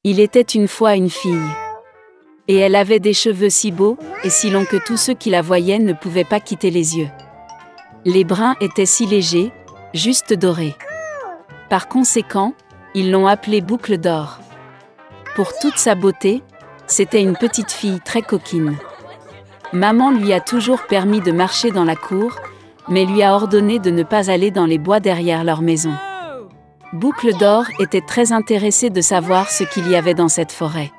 Il était une fois une fille. Et elle avait des cheveux si beaux et si longs que tous ceux qui la voyaient ne pouvaient pas quitter les yeux. Les brins étaient si légers, juste dorés. Par conséquent, ils l'ont appelée Boucle d'or. Pour toute sa beauté, c'était une petite fille très coquine. Maman lui a toujours permis de marcher dans la cour, mais lui a ordonné de ne pas aller dans les bois derrière leur maison. Boucle d'or était très intéressée de savoir ce qu'il y avait dans cette forêt.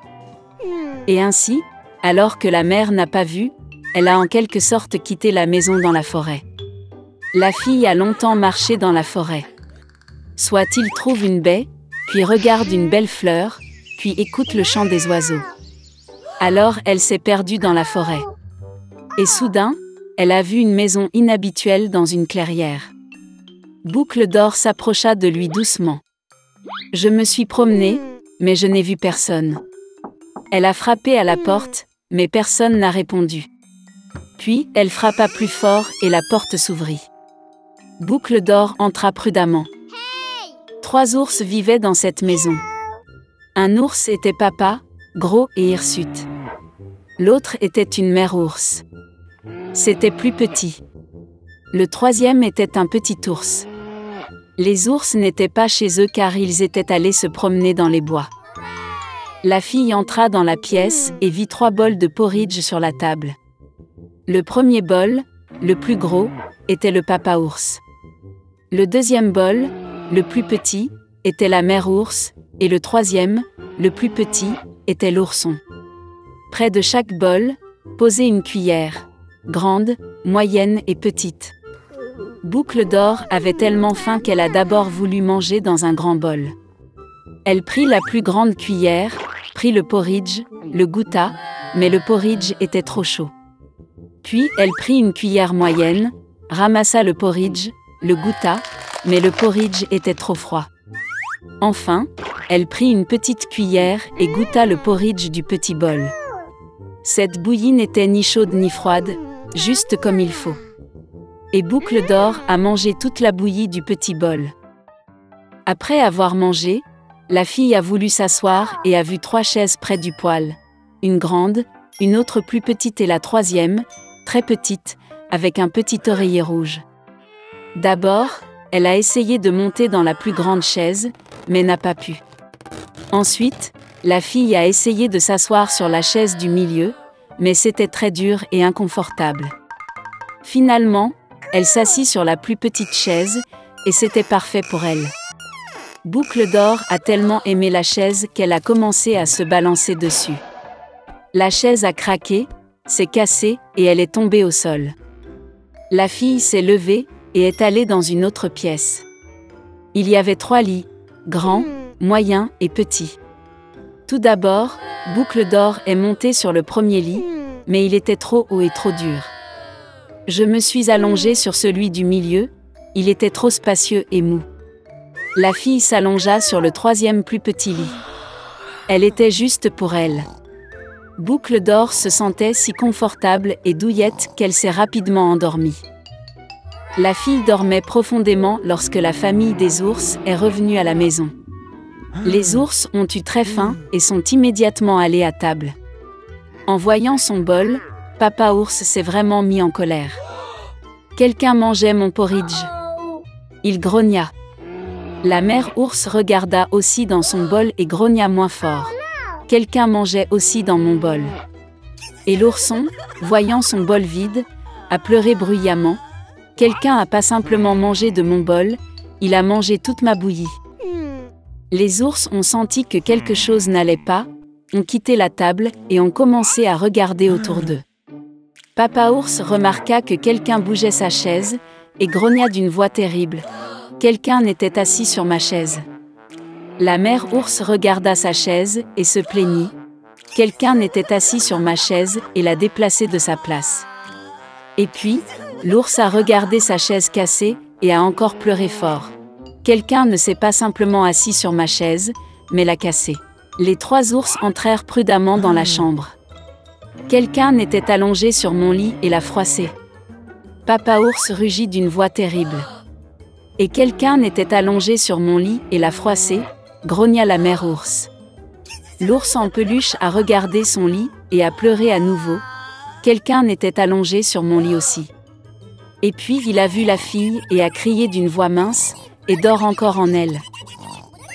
Et ainsi, alors que la mère n'a pas vu, elle a en quelque sorte quitté la maison dans la forêt. La fille a longtemps marché dans la forêt. Soit il trouve une baie, puis regarde une belle fleur, puis écoute le chant des oiseaux. Alors elle s'est perdue dans la forêt. Et soudain, elle a vu une maison inhabituelle dans une clairière. Boucle d'or s'approcha de lui doucement. Je me suis promenée, mais je n'ai vu personne. Elle a frappé à la porte, mais personne n'a répondu. Puis, elle frappa plus fort et la porte s'ouvrit. Boucle d'or entra prudemment. 3 ours vivaient dans cette maison. Un ours était papa, gros et hirsute. L'autre était une mère ours. C'était plus petit. Le 3e était un petit ours. Les ours n'étaient pas chez eux car ils étaient allés se promener dans les bois. La fille entra dans la pièce et vit 3 bols de porridge sur la table. Le premier bol, le plus gros, était le papa ours. Le 2e bol, le plus petit, était la mère ours, et le 3e, le plus petit, était l'ourson. Près de chaque bol, posait une cuillère, grande, moyenne et petite. Boucle d'or avait tellement faim qu'elle a d'abord voulu manger dans un grand bol. Elle prit la plus grande cuillère, prit le porridge, le goûta, mais le porridge était trop chaud. Puis elle prit une cuillère moyenne, ramassa le porridge, le goûta, mais le porridge était trop froid. Enfin, elle prit une petite cuillère et goûta le porridge du petit bol. Cette bouillie n'était ni chaude ni froide, juste comme il faut. Et Boucle d'or a mangé toute la bouillie du petit bol. Après avoir mangé, la fille a voulu s'asseoir et a vu 3 chaises près du poêle. Une grande, une autre plus petite et la 3e, très petite, avec un petit oreiller rouge. D'abord, elle a essayé de monter dans la plus grande chaise, mais n'a pas pu. Ensuite, la fille a essayé de s'asseoir sur la chaise du milieu, mais c'était très dur et inconfortable. Finalement, elle s'assit sur la plus petite chaise, et c'était parfait pour elle. Boucle d'or a tellement aimé la chaise qu'elle a commencé à se balancer dessus. La chaise a craqué, s'est cassée et elle est tombée au sol. La fille s'est levée et est allée dans une autre pièce. Il y avait 3 lits, grands, moyens et petits. Tout d'abord, Boucle d'or est montée sur le premier lit, mais il était trop haut et trop dur. Je me suis allongée sur celui du milieu, il était trop spacieux et mou. La fille s'allongea sur le 3e plus petit lit. Elle était juste pour elle. Boucle d'or se sentait si confortable et douillette qu'elle s'est rapidement endormie. La fille dormait profondément lorsque la famille des ours est revenue à la maison. Les ours ont eu très faim et sont immédiatement allés à table. En voyant son bol, papa ours s'est vraiment mis en colère. Quelqu'un mangeait mon porridge. Il grogna. La mère ours regarda aussi dans son bol et grogna moins fort. Quelqu'un mangeait aussi dans mon bol. Et l'ourson, voyant son bol vide, a pleuré bruyamment. Quelqu'un n'a pas simplement mangé de mon bol, il a mangé toute ma bouillie. Les ours ont senti que quelque chose n'allait pas, ont quitté la table et ont commencé à regarder autour d'eux. Papa ours remarqua que quelqu'un bougeait sa chaise et grogna d'une voix terrible. Quelqu'un était assis sur ma chaise. La mère ours regarda sa chaise et se plaignit. Quelqu'un était assis sur ma chaise et l'a déplacée de sa place. Et puis, l'ours a regardé sa chaise cassée et a encore pleuré fort. Quelqu'un ne s'est pas simplement assis sur ma chaise, mais l'a cassée. Les 3 ours entrèrent prudemment dans la chambre. Quelqu'un était allongé sur mon lit et l'a froissé. Papa ours rugit d'une voix terrible. Et quelqu'un était allongé sur mon lit et l'a froissé, grogna la mère ours. L'ours en peluche a regardé son lit et a pleuré à nouveau. Quelqu'un était allongé sur mon lit aussi. Et puis il a vu la fille et a crié d'une voix mince, et dort encore en elle.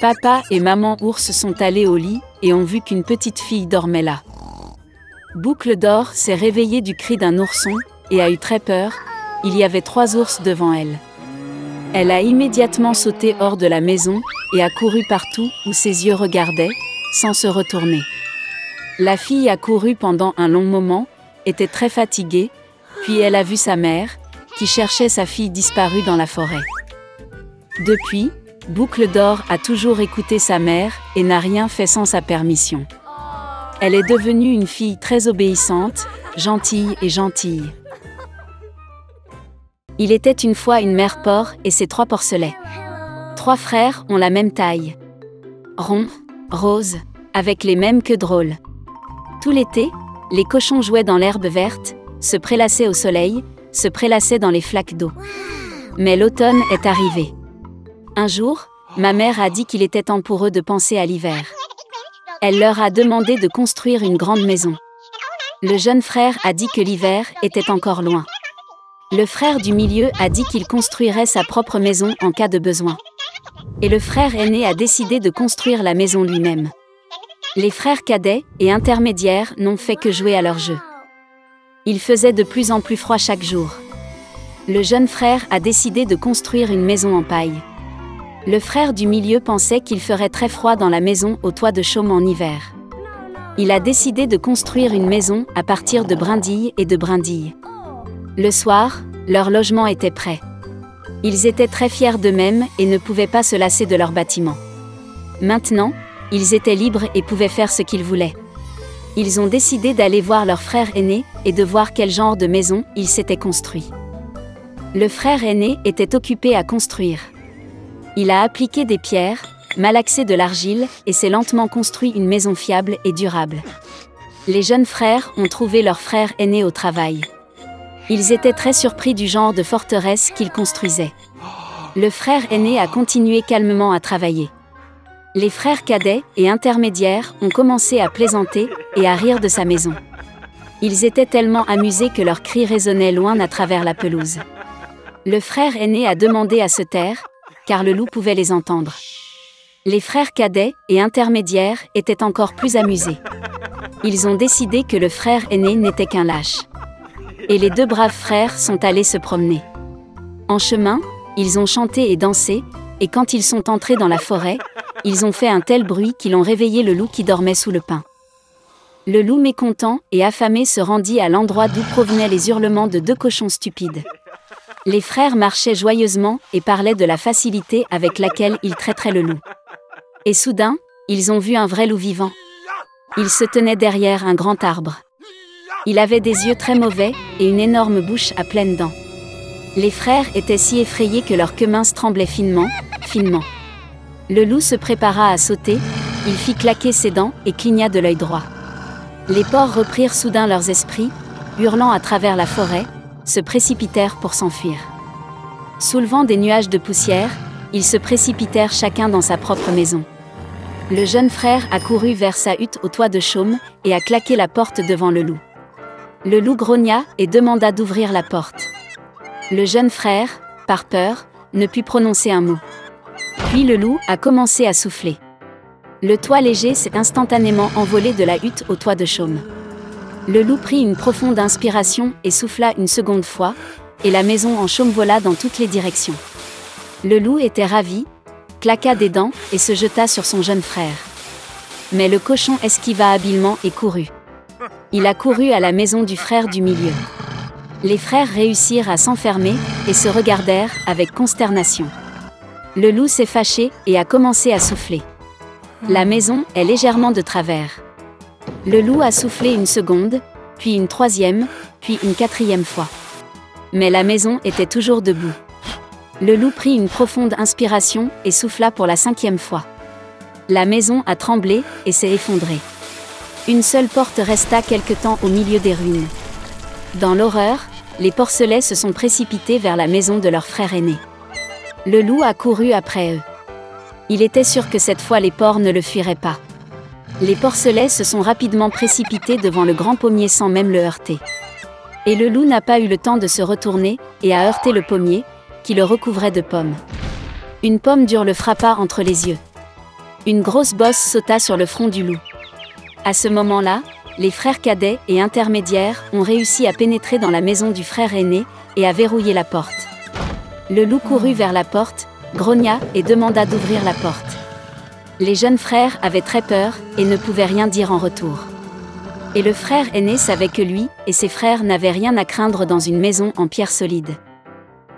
Papa et maman ours sont allés au lit et ont vu qu'une petite fille dormait là. Boucle d'or s'est réveillée du cri d'un ourson et a eu très peur. Il y avait 3 ours devant elle. Elle a immédiatement sauté hors de la maison et a couru partout où ses yeux regardaient, sans se retourner. La fille a couru pendant un long moment, était très fatiguée, puis elle a vu sa mère, qui cherchait sa fille disparue dans la forêt. Depuis, Boucle d'or a toujours écouté sa mère et n'a rien fait sans sa permission. Elle est devenue une fille très obéissante, gentille et gentille. Il était une fois une mère porc et ses 3 porcelets. 3 frères ont la même taille. Ronds, roses, avec les mêmes queues drôles. Tout l'été, les cochons jouaient dans l'herbe verte, se prélassaient au soleil, se prélassaient dans les flaques d'eau. Mais l'automne est arrivé. Un jour, ma mère a dit qu'il était temps pour eux de penser à l'hiver. Elle leur a demandé de construire une grande maison. Le jeune frère a dit que l'hiver était encore loin. Le frère du milieu a dit qu'il construirait sa propre maison en cas de besoin. Et le frère aîné a décidé de construire la maison lui-même. Les frères cadets et intermédiaires n'ont fait que jouer à leur jeu. Il faisait de plus en plus froid chaque jour. Le jeune frère a décidé de construire une maison en paille. Le frère du milieu pensait qu'il ferait très froid dans la maison au toit de chaume en hiver. Il a décidé de construire une maison à partir de brindilles et de brindilles. Le soir, leur logement était prêt. Ils étaient très fiers d'eux-mêmes et ne pouvaient pas se lasser de leur bâtiment. Maintenant, ils étaient libres et pouvaient faire ce qu'ils voulaient. Ils ont décidé d'aller voir leur frère aîné et de voir quel genre de maison il s'était construit. Le frère aîné était occupé à construire. Il a appliqué des pierres, malaxé de l'argile et s'est lentement construit une maison fiable et durable. Les jeunes frères ont trouvé leur frère aîné au travail. Ils étaient très surpris du genre de forteresse qu'il construisait. Le frère aîné a continué calmement à travailler. Les frères cadets et intermédiaires ont commencé à plaisanter et à rire de sa maison. Ils étaient tellement amusés que leurs cris résonnaient loin à travers la pelouse. Le frère aîné a demandé à se taire, car le loup pouvait les entendre. Les frères cadets et intermédiaires étaient encore plus amusés. Ils ont décidé que le frère aîné n'était qu'un lâche. Et les 2 braves frères sont allés se promener. En chemin, ils ont chanté et dansé, et quand ils sont entrés dans la forêt, ils ont fait un tel bruit qu'ils ont réveillé le loup qui dormait sous le pin. Le loup mécontent et affamé se rendit à l'endroit d'où provenaient les hurlements de 2 cochons stupides. Les frères marchaient joyeusement et parlaient de la facilité avec laquelle ils traiteraient le loup. Et soudain, ils ont vu un vrai loup vivant. Il se tenait derrière un grand arbre. Il avait des yeux très mauvais et une énorme bouche à pleines dents. Les frères étaient si effrayés que leurs queues minces tremblaient finement, finement. Le loup se prépara à sauter, il fit claquer ses dents et cligna de l'œil droit. Les porcs reprirent soudain leurs esprits, hurlant à travers la forêt, se précipitèrent pour s'enfuir. Soulevant des nuages de poussière, ils se précipitèrent chacun dans sa propre maison. Le jeune frère a couru vers sa hutte au toit de chaume et a claqué la porte devant le loup. Le loup grogna et demanda d'ouvrir la porte. Le jeune frère, par peur, ne put prononcer un mot. Puis le loup a commencé à souffler. Le toit léger s'est instantanément envolé de la hutte au toit de chaume. Le loup prit une profonde inspiration et souffla une seconde fois, et la maison en chaume vola dans toutes les directions. Le loup était ravi, claqua des dents et se jeta sur son jeune frère. Mais le cochon esquiva habilement et courut. Il a couru à la maison du frère du milieu. Les frères réussirent à s'enfermer et se regardèrent avec consternation. Le loup s'est fâché et a commencé à souffler. La maison est légèrement de travers. Le loup a soufflé une seconde, puis une 3e, puis une 4e fois. Mais la maison était toujours debout. Le loup prit une profonde inspiration et souffla pour la 5e fois. La maison a tremblé et s'est effondrée. Une seule porte resta quelque temps au milieu des ruines. Dans l'horreur, les porcelets se sont précipités vers la maison de leur frère aîné. Le loup a couru après eux. Il était sûr que cette fois les porcs ne le fuiraient pas. Les porcelets se sont rapidement précipités devant le grand pommier sans même le heurter. Et le loup n'a pas eu le temps de se retourner et a heurté le pommier, qui le recouvrait de pommes. Une pomme dure le frappa entre les yeux. Une grosse bosse sauta sur le front du loup. À ce moment-là, les frères cadets et intermédiaires ont réussi à pénétrer dans la maison du frère aîné et à verrouiller la porte. Le loup courut vers la porte, grogna et demanda d'ouvrir la porte. Les jeunes frères avaient très peur et ne pouvaient rien dire en retour. Et le frère aîné savait que lui et ses frères n'avaient rien à craindre dans une maison en pierre solide.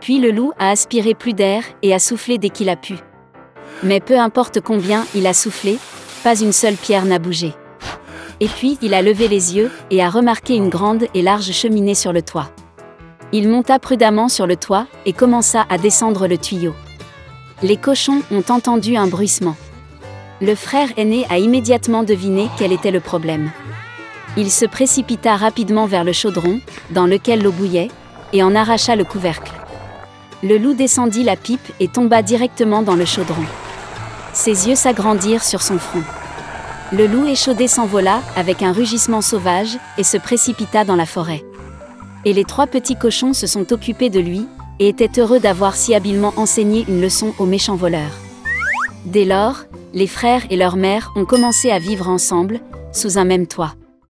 Puis le loup a aspiré plus d'air et a soufflé dès qu'il a pu. Mais peu importe combien il a soufflé, pas une seule pierre n'a bougé. Et puis il a levé les yeux et a remarqué une grande et large cheminée sur le toit. Il monta prudemment sur le toit et commença à descendre le tuyau. Les cochons ont entendu un bruissement. Le frère aîné a immédiatement deviné quel était le problème. Il se précipita rapidement vers le chaudron, dans lequel l'eau bouillait, et en arracha le couvercle. Le loup descendit la pipe et tomba directement dans le chaudron. Ses yeux s'agrandirent sur son front. Le loup échaudé s'envola avec un rugissement sauvage et se précipita dans la forêt. Et les 3 petits cochons se sont occupés de lui et étaient heureux d'avoir si habilement enseigné une leçon aux méchants voleurs. Dès lors, les frères et leur mère ont commencé à vivre ensemble, sous un même toit.